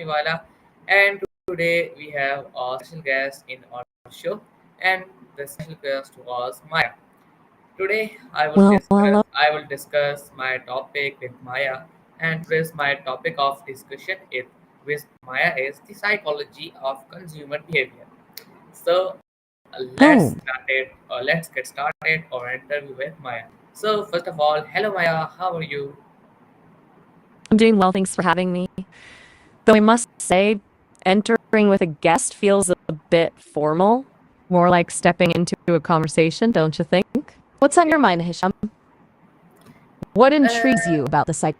Wala, and today we have a special guest in our show, and the special guest was Maya. Today Hello. I will discuss my topic with Maya, and today's my topic of discussion is with Maya is the psychology of consumer behavior. So let's Oh, start it. Let's get started our interview with Maya. So first of all, hello Maya, how are you? I'm doing well. Thanks for having me. Though I must say, entering with a guest feels a bit formal, more like stepping into a conversation, don't you think? What's on Yeah. your mind, Hisham? What intrigues Uh, you about the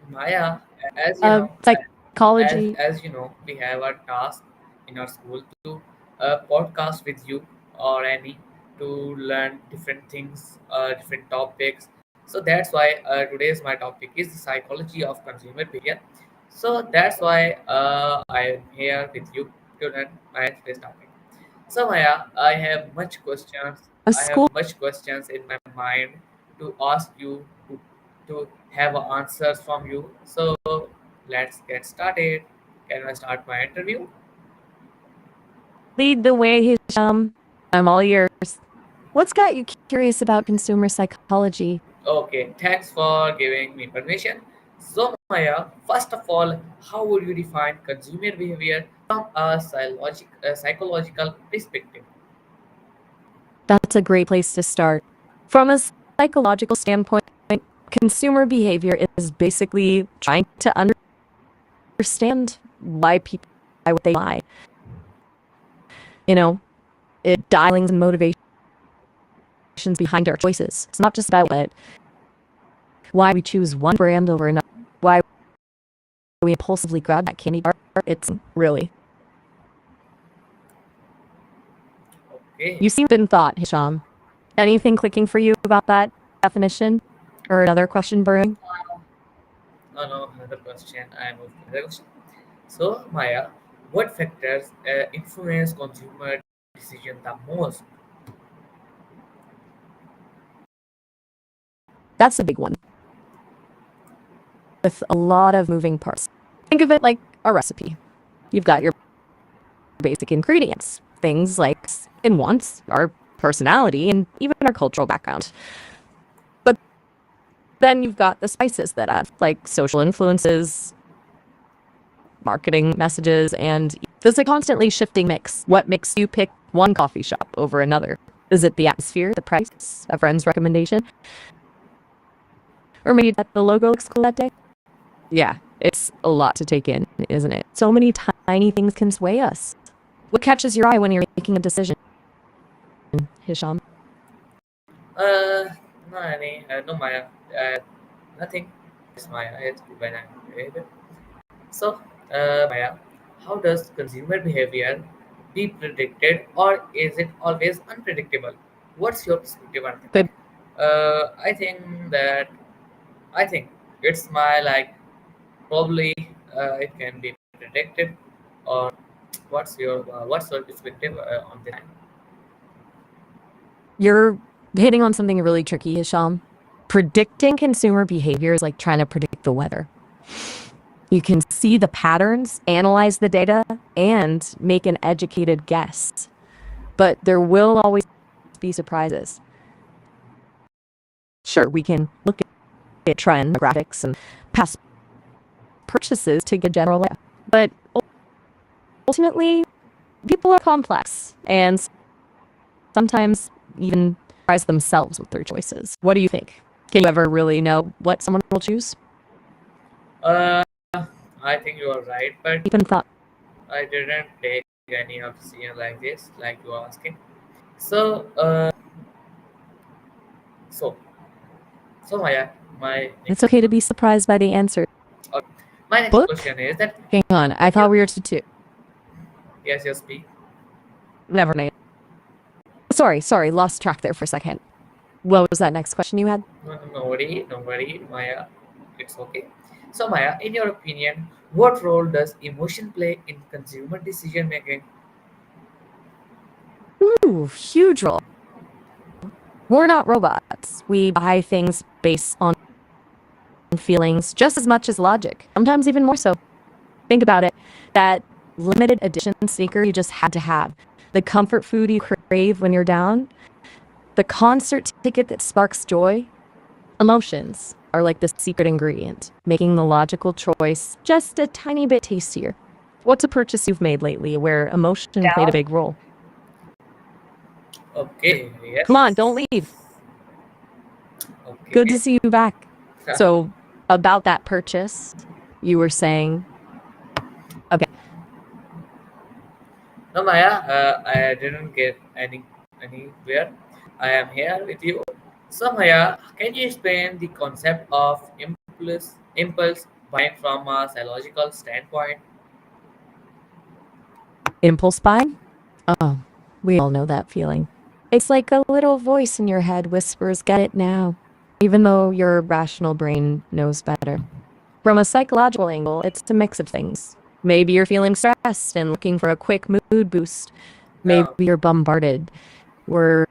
Maya, as you know, psychology? as you know, we have a task in our school to podcast with you or any to learn different things, different topics. So that's why today's my topic is the psychology of consumer behavior. So that's why I am here with you to learn my today's topic. So Maya, I have much questions. A I have school? much questions in my mind to ask you to have answers from you. So let's get started. Can I start my interview? Lead the way, Hisham. I'm all yours. What's got you curious about consumer psychology? Okay, thanks for giving me permission. So Maya, first of all, how would you define consumer behavior from a psychological perspective? That's a great place to start. From a psychological standpoint, consumer behavior is basically trying to understand why people buy what they buy. You know, it dialing the motivations behind our choices. It's not just about why we choose one brand over another, why we impulsively grab that candy bar. It's really. Okay. You seem to have been thought, Hisham. Anything clicking for you about that definition? Or another question brewing? No, no, another question. I move to another question. So Maya, what factors influence consumer decision the most? That's a big one with a lot of moving parts. Think of it like a recipe. You've got your basic ingredients, things like and wants, our personality, and even our cultural background. But then you've got the spices that have like social influences, marketing messages, and there's a constantly shifting mix. What makes you pick one coffee shop over another? Is it the atmosphere, the price, a friend's recommendation, or maybe that the logo looks cool that day? Yeah, it's a lot to take in, isn't it? So many tiny things can sway us. What catches your eye when you're making a decision, Hisham? Uh, no, any, no, Maya. Nothing. It's Maya. It's when I'm behavior. So, Maya, how does consumer behavior be predicted, or is it always unpredictable? What's your perspective on that? Good. I think that I think it's my like probably it can be predicted, or what's your perspective on this? You're hitting on something really tricky, Hisham. Predicting consumer behavior is like trying to predict the weather. You can see the patterns, analyze the data, and make an educated guess. But there will always be surprises. Sure, we can look at trend graphics and past purchases to get a general idea. But ultimately, people are complex and sometimes even surprise themselves with their choices. What do you think? Can you ever really know what someone will choose? Uh, I think you are right, but Even thought. I didn't take any of decision like this, like you are asking. So, so, so my It's okay to be surprised by the answer. uh, my next Book? question is that Hang on, I thought we were to two. yes, you speak. Never mind. Sorry, lost track there for a second. What was that next question you had? No, no, no worry, Maya. It's okay. So, Maya, in your opinion, what role does emotion play in consumer decision making? Ooh, huge role. We're not robots. We buy things based on feelings just as much as logic, sometimes even more so. Think about it. That limited edition sneaker you just had to have. The comfort food you crave when you're down. The concert ticket that sparks joy. Emotions are like the secret ingredient, making the logical choice just a tiny bit tastier. What's a purchase you've made lately where emotion played a big role? Okay, Come on, don't yes. leave. Good to Okay. see you back. So, about that purchase, you were saying, okay, No, Maya, I didn't get anywhere. I am here with you. So, Maya, can you explain the concept of impulse buying from a psychological standpoint? impulse buying? Oh, we all know that feeling. It's like a little voice in your head whispers, get it now, even though your rational brain knows better. From a psychological angle, it's a mix of things. Maybe you're feeling stressed and looking for a quick mood boost. Maybe No, you're bombarded. Or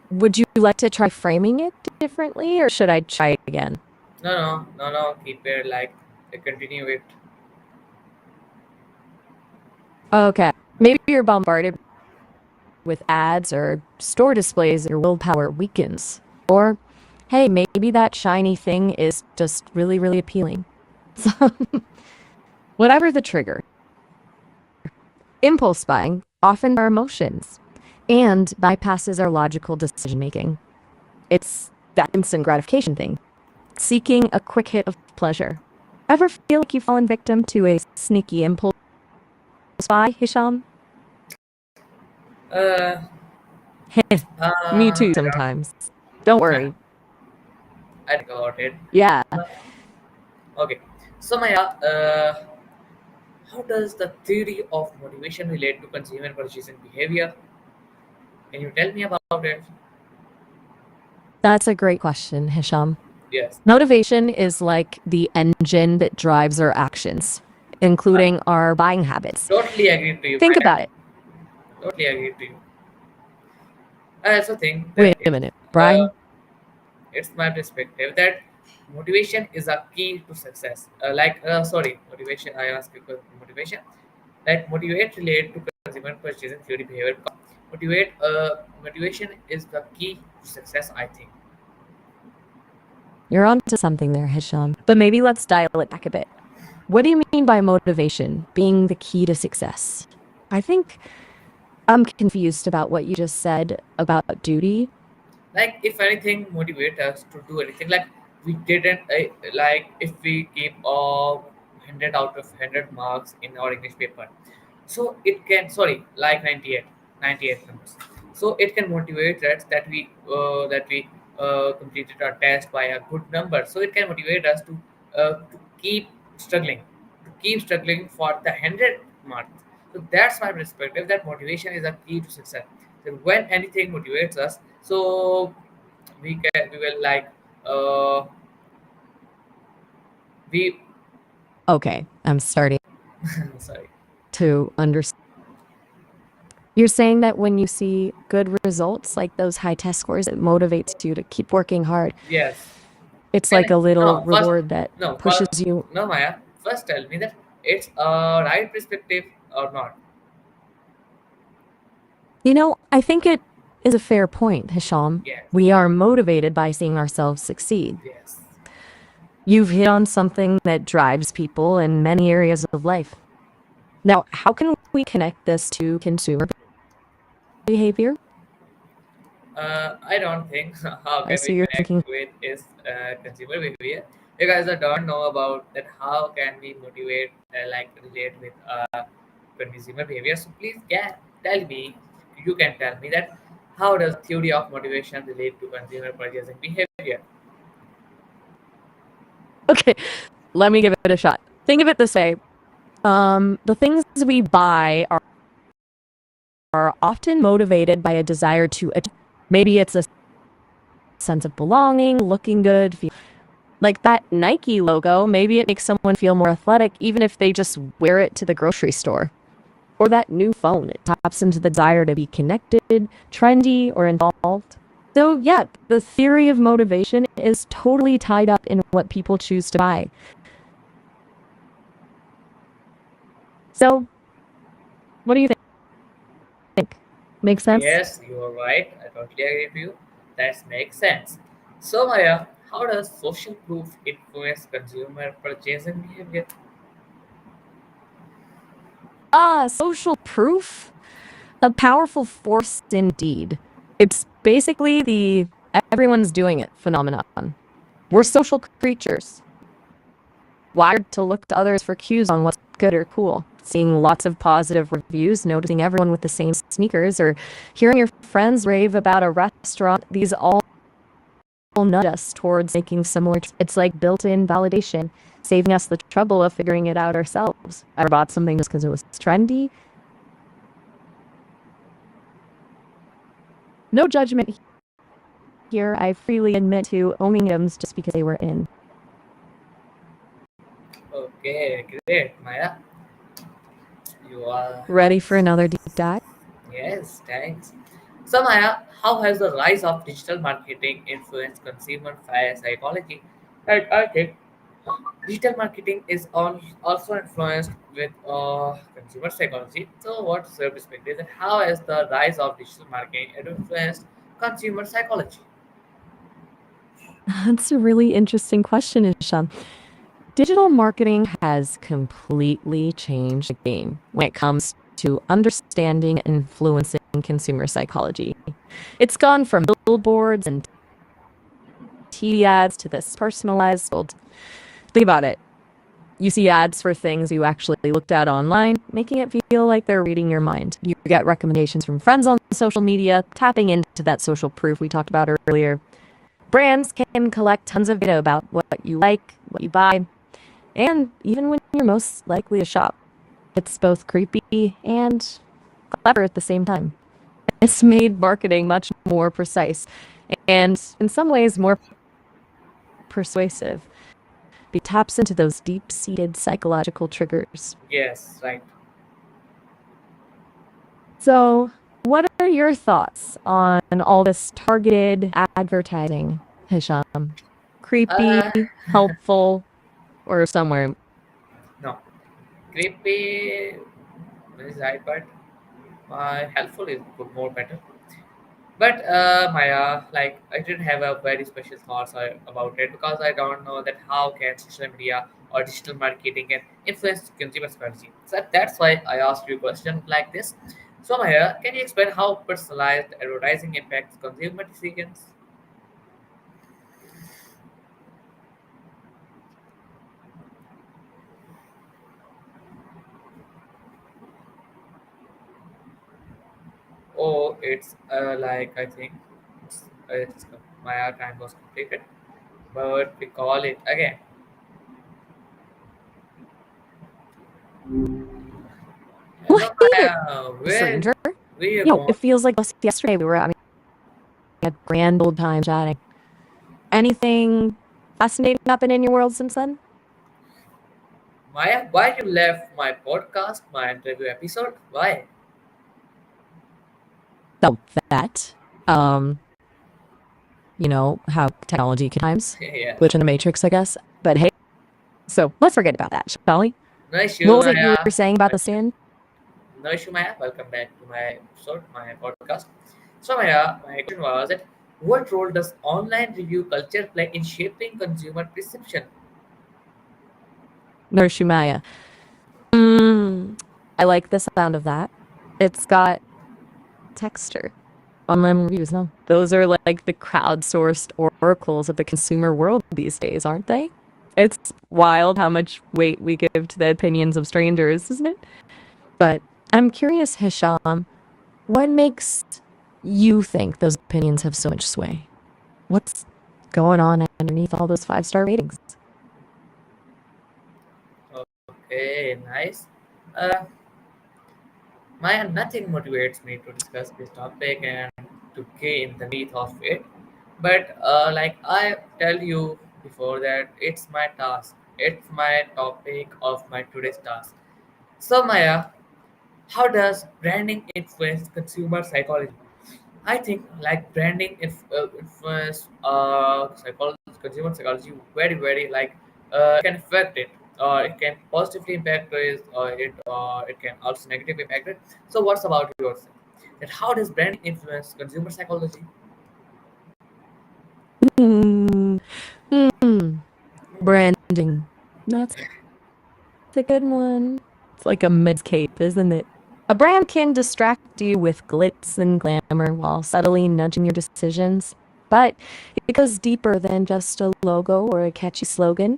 would you like to try framing it differently, or should I try again? no. Keep it like continue it. Okay. Maybe you're bombarded with ads or store displays and your willpower weakens. Or, hey, maybe that shiny thing is just really, really appealing. So, whatever the trigger, impulse buying often our emotions and bypasses our logical decision making. It's that instant gratification thing, seeking a quick hit of pleasure. Ever feel like you've fallen victim to a sneaky impulse buy, Hisham? Uh, Me too I sometimes. Don't don't. worry. I think about it. Yeah. Uh, okay. So, Maya, how does the theory of motivation relate to consumer purchasing behavior? Can you tell me about it? That's a great question, Hisham. Yes. Motivation is like the engine that drives our actions, I including our buying habits. totally agree to you, Think Maya. about it. Totally agree to you. I also think that Wait a minute, uh, Brian. it's my perspective that motivation is a key to success. Sorry, motivation. I ask you for motivation. Like motivate relate to consumer purchasing theory behavior. Motivation is the key to success. I think. You're onto something there, Hisham. But maybe let's dial it back a bit. What do you mean by motivation being the key to success? I think I'm confused about what you just said about duty. Like if anything motivate us to do anything, like we didn't like if we keep 100 out of 100 marks in our English paper, so it can sorry like 98 numbers, so it can motivate us that we completed our test by a good number, so it can motivate us to keep struggling for the 100 marks. So that's my perspective that motivation is a key to success. So when anything motivates us, so we will like uh we Okay, I'm starting sorry. to understand. You're saying that when you see good results, like those high test scores, it motivates you to keep working hard. Yes. It's Can like I, a little no first reward that no pushes first you. no Maya, first tell me that it's a right perspective or not. I think it is a fair point, Hisham. Yes. We are motivated by seeing ourselves succeed. Yes. You've hit on something that drives people in many areas of life. Now, how can we connect this to consumer behavior? I don't think how I can we see you're connect thinking, with is consumer behavior because I don't know about that. How can we motivate like relate with consumer behavior? So please, yeah, tell me. You can tell me that how does theory of motivation relate to consumer purchasing behavior? okay, let me give it a shot. Think of it this way. The things we buy are often motivated by a desire to, maybe it's a sense of belonging, looking good, like that Nike logo, maybe it makes someone feel more athletic even if they just wear it to the grocery store. Or that new phone, it taps into the desire to be connected, trendy, or involved. So, yeah, the theory of motivation is totally tied up in what people choose to buy. So, what do you think? Make sense? Yes, you are right. I totally agree with you. That makes sense. So, Maya, how does social proof influence consumer purchasing behavior? Social proof? A powerful force indeed. It's basically the everyone's doing it phenomenon. We're social creatures, wired to look to others for cues on what's good or cool. Seeing lots of positive reviews, noticing everyone with the same sneakers, or hearing your friends rave about a restaurant, these all nudge us towards making similar. It's like built in validation, saving us the trouble of figuring it out ourselves. I bought something just because it was trendy. No judgment here. I freely admit to owning items just because they were in. Okay, great, Maya. You are. Ready for another deep dive? Yes, thanks. So, Maya, how has the rise of digital marketing influenced consumer psychology? Like, I think digital marketing is also influenced with consumer psychology. So, what's your perspective? And how has the rise of digital marketing influenced consumer psychology? That's a really interesting question, Isham. Digital marketing has completely changed the game when it comes to understanding and influencing consumer psychology. It's gone from billboards and TV ads to this personalized world. Think about it. You see ads for things you actually looked at online, making it feel like they're reading your mind. You get recommendations from friends on social media, tapping into that social proof we talked about earlier. Brands can collect tons of data about what you like, what you buy, and even when you're most likely to shop. It's both creepy and clever at the same time. It's made marketing much more precise and, in some ways, more persuasive. It taps into those deep seated psychological triggers. Yes, right. So, what are your thoughts on all this targeted advertising, Hisham? Creepy, Uh, helpful, or somewhere? no, creepy is right, but helpful is more better. But Maya, like I didn't have a very special thoughts about it because I don't know that how can social media or digital marketing can influence consumer strategy. So that's why I asked you a question like this. So Maya, can you explain how personalized advertising impacts consumer decisions? Oh, it's like I think it's Maya time was completed, but we call it again. Well, Hello hey there, Maya, stranger. where you It going? feels like just yesterday we were having a grand old time chatting. Anything fascinating happen in your world since then? Maya, why you left my podcast, my interview episode? Why? So that, um, how technology can times Yeah. glitch in the matrix, I guess. But hey, so let's forget about that, shall we? No issue, What was it you Maya. were saying about No the issue. stand? No issue, Maya. Welcome back to my episode, my podcast. So, Maya, my question was that what role does online review culture play in shaping consumer perception? Nurshumaya. Mm, I like the sound of that. It's got texture. Online reviews, no. Those are like the crowdsourced oracles of the consumer world these days, aren't they? It's wild how much weight we give to the opinions of strangers, isn't it? But I'm curious, Hisham, what makes you think those opinions have so much sway? What's going on underneath all those 5-star ratings? Okay, nice. Uh, Maya, nothing motivates me to discuss this topic and to gain the meat of it. But like I tell you before that, it's my task. It's my topic of my today's task. So Maya, how does branding influence consumer psychology? I think like branding influence consumer psychology very like can affect it. it can positively impact it, or it can also negatively impact it. So what's about yours? That how does branding influence consumer psychology? Hmm. Hmm. Branding. That's a good one. It's like a cape, isn't it? A brand can distract you with glitz and glamour while subtly nudging your decisions. But it goes deeper than just a logo or a catchy slogan.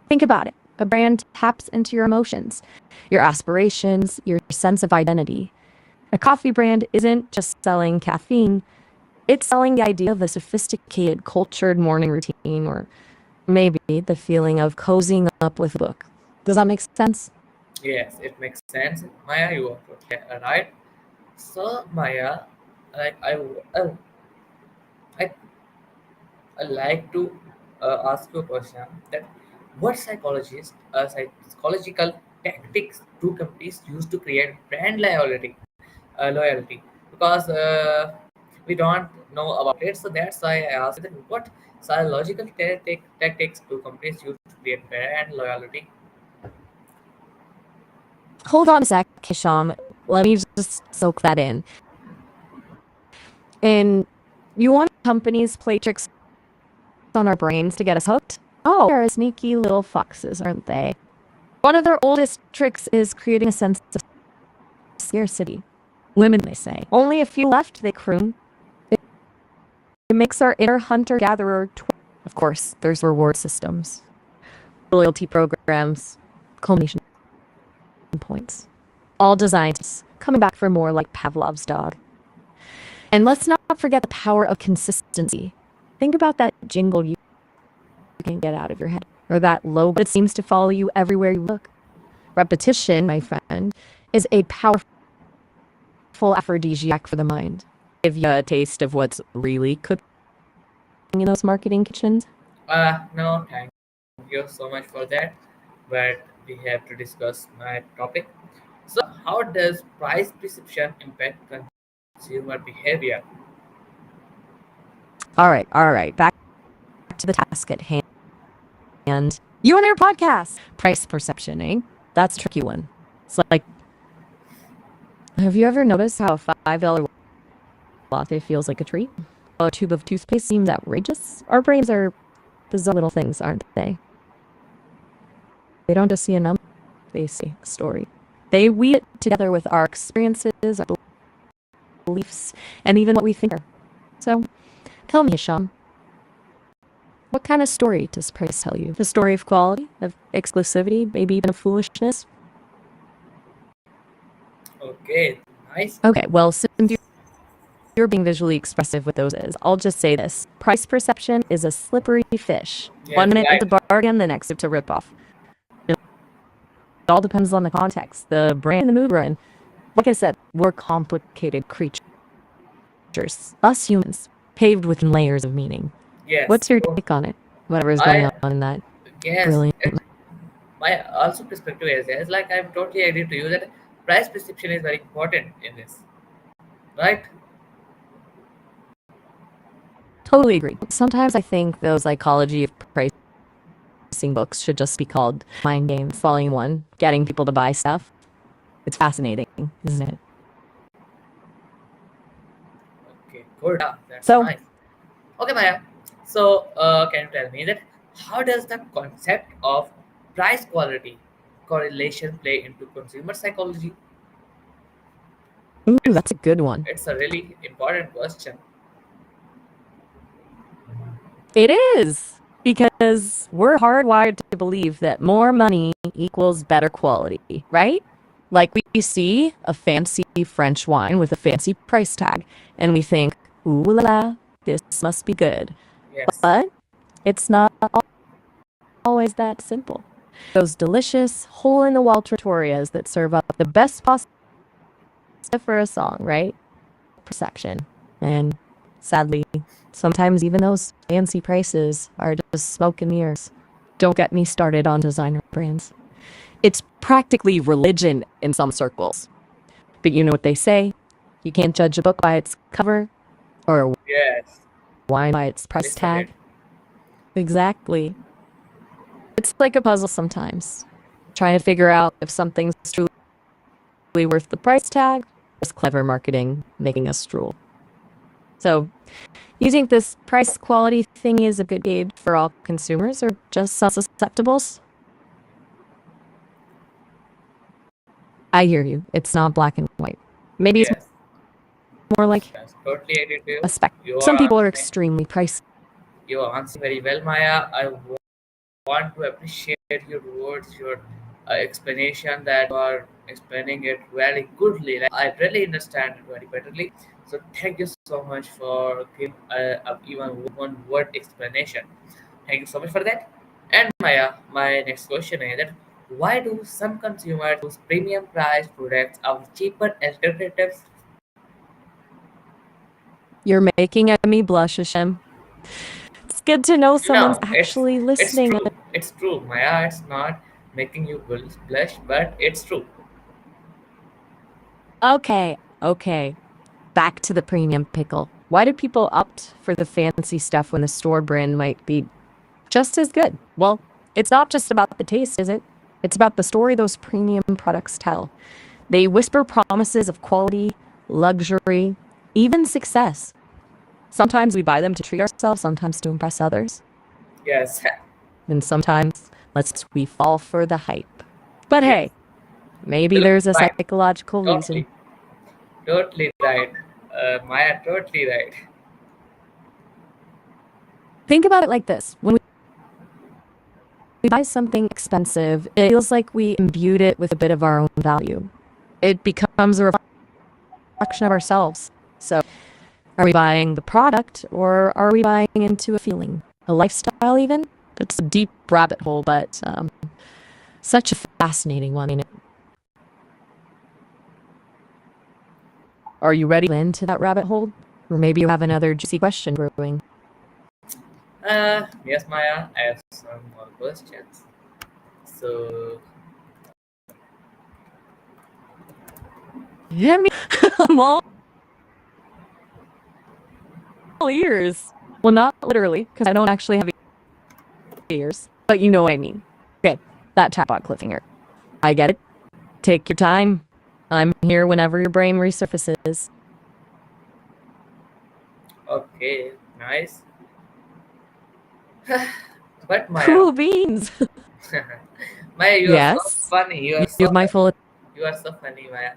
Think about it. A brand taps into your emotions, your aspirations, your sense of identity. A coffee brand isn't just selling caffeine, it's selling the idea of a sophisticated, cultured morning routine, or maybe the feeling of cozying up with a book. Does that make sense? Yes, it makes sense. Maya, you are totally right. So Maya, like I, I like to ask you a question that what psychological tactics do companies use to create brand loyalty? Because we don't know about it, so that's why I asked that what psychological tactics do companies use to create brand loyalty? Hold on a sec, Hisham. Let me just soak that in. And you want companies play tricks on our brains to get us hooked? Oh, they're sneaky little foxes, aren't they? One of their oldest tricks is creating a sense of scarcity. Women, they say. Only a few left, they croon. It makes our inner hunter-gatherer Of course, there's reward systems, loyalty programs, culmination points. All designed coming back for more like Pavlov's dog. And let's not forget the power of consistency. Think about that jingle you can get out of your head, or that low, but it seems to follow you everywhere you look. Repetition, my friend, is a powerful aphrodisiac for the mind. Give you a taste of what's really cooking in those marketing kitchens. No, thank you so much for that. But we have to discuss my topic. So, how does price perception impact consumer behavior? All right, back to the task at hand. And you and your podcast, price perception, eh? That's a tricky one. It's like, have you ever noticed how a $5 latte feels like a treat? While a tube of toothpaste seems outrageous? Our brains are bizarre little things, aren't they? They don't just see a number, they see a story. They weave it together with our experiences, our beliefs, and even what we think are. So, tell me, Hisham, what kind of story does price tell you? The story of quality, of exclusivity, maybe even of foolishness? Okay, nice. Okay, well, since you're being visually expressive with those is, I'll just say this. Price perception is a slippery fish. Yes, 1 minute right. it's a bargain, the next it's a ripoff. It all depends on the context, the brand, the mood we're in. Like I said, we're complicated creatures. Us humans, paved with layers of meaning. Yes. What's your So take on it? Whatever is going I on in that yes, brilliant. my also perspective is like I'm totally agree to you that price perception is very important in this, right? Totally agree. Sometimes I think those psychology of pricing books should just be called Mind Games Volume 1, getting people to buy stuff. It's fascinating, isn't it? Okay, good. That's So, nice. Okay, Maya. So, can you tell me that how does the concept of price quality correlation play into consumer psychology? ooh, It's that's a good one. it's a really important question. It is because we're hardwired to believe that more money equals better quality, right? Like we see a fancy French wine with a fancy price tag, and we think, ooh la la, this must be good. Yes. But it's not always that simple. Those delicious, hole in the wall trattorias that serve up the best pasta for a song, right? Perception. And sadly, sometimes even those fancy prices are just smoke and mirrors. Don't get me started on designer brands. It's practically religion in some circles. But you know what they say? You can't judge a book by its cover or a Yes. wine by its price Listen it. tag. Exactly. It's like a puzzle sometimes. trying to figure out if something's truly worth the price tag, just clever marketing making us drool. So, you think this price quality thing is a good gauge for all consumers or just some susceptibles? I hear you. It's not black and white. Maybe it's Yes, more like yes, totally agree with a you. spectrum. You Some are people are answering. extremely price. You are answering very well, Maya. Want to appreciate your words, your explanation that you are explaining it very goodly. Like, I really understand it very betterly. So thank you so much for giving even one word explanation. Thank you so much for that. And Maya, my next question is that why do some consumers choose premium price products over cheaper alternatives? You're making me blush, Hashem. It's good to know someone's No, actually it's listening. true. It's true, Maya. It's not making you blush, but it's true. Okay. Back to the premium pickle. Why do people opt for the fancy stuff when the store brand might be just as good? Well, it's not just about the taste, is it? It's about the story those premium products tell. They whisper promises of quality, luxury, even success. Sometimes we buy them to treat ourselves, sometimes to impress others, Yes, and sometimes we fall for the hype. But yes, hey, maybe absolutely there's a right. psychological reason. Totally, totally right. Maya, totally right. Think about it like this. When we buy something expensive, it feels like we imbued it with a bit of our own value. It becomes a reflection of ourselves. So, are we buying the product or are we buying into a feeling, a lifestyle even? It's a deep rabbit hole, but such a fascinating one. Ain't it? Are you ready to into that rabbit hole? Or maybe you have another juicy question brewing. Yes, Maya, I have some more questions. So, Yeah, me. I'm all ears. Well, not literally, because I don't actually have ears, but you know what I mean. Okay, that chatbot cliffhanger. I get it. Take your time. I'm here whenever your brain resurfaces. okay, nice. But Maya, Cool beans. Maya, you are so Yes, funny. You you are so have my funny. full. You are so funny, Maya.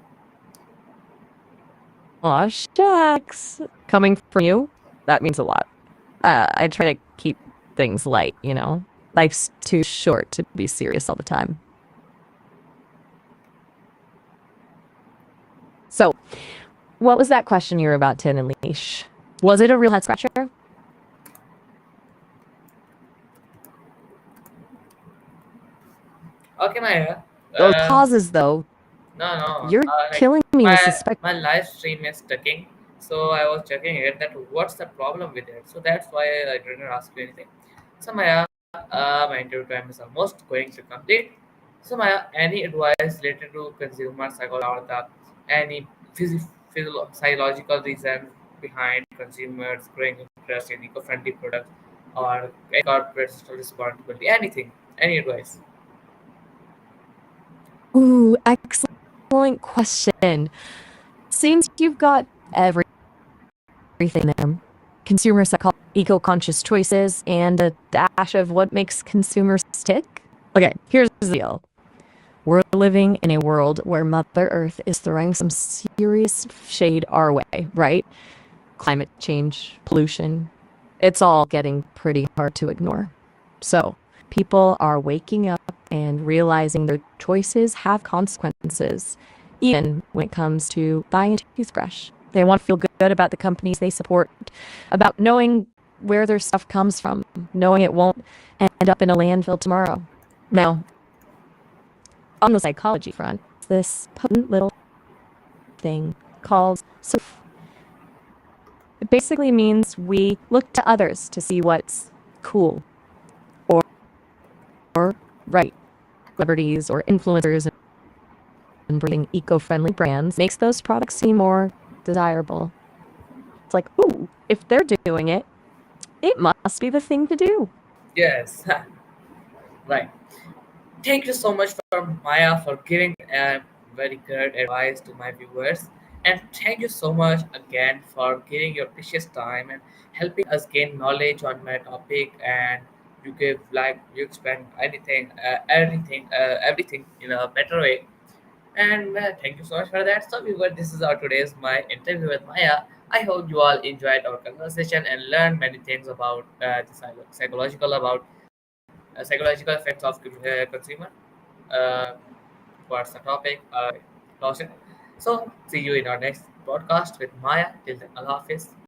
Aw, shucks. Coming from you, that means a lot. I try to keep things light. Life's too short to be serious all the time. So, what was that question you were about to unleash? Was it a real head scratcher? Okay, Maya. Those Uh, pauses, though, no, no. you're Like killing me with my suspect. my live stream is stucking, so I was checking it. That what's the problem with it? So that's why I didn't ask you anything. So Maya, my interview time is almost going to complete. So Maya, any advice related to consumer psychology or any psychological reason behind consumers growing interest in eco-friendly products or corporate social responsibility? Anything? Any advice? Ooh, excellent question. Seems you've got everything there. Consumer psychology, eco-conscious choices, and a dash of what makes consumers tick. Okay, here's the deal. We're living in a world where Mother Earth is throwing some serious shade our way, right? Climate change, pollution, it's all getting pretty hard to ignore. So, people are waking up and realizing their choices have consequences, even when it comes to buying a toothbrush. They want to feel good about the companies they support, about knowing where their stuff comes from, knowing it won't end up in a landfill tomorrow. Now, on the psychology front, this potent little thing called surf. It basically means we look to others to see what's cool or right. Celebrities or influencers and bringing eco-friendly brands makes those products seem more desirable. It's like, ooh, if they're doing it, it must be the thing to do. Yes, right. Thank you so much for Maya for giving very good advice to my viewers. And thank you so much again for giving your precious time and helping us gain knowledge on my topic. And you give like you explain everything in a better way. And thank you so much for that. So, viewer, this is our today's my interview with Maya. I hope you all enjoyed our conversation and learned many things about psychological effects of consumer. Uh, what's the topic? Lost it. So, see you in our next podcast with Maya. Till then, Allah Hafiz.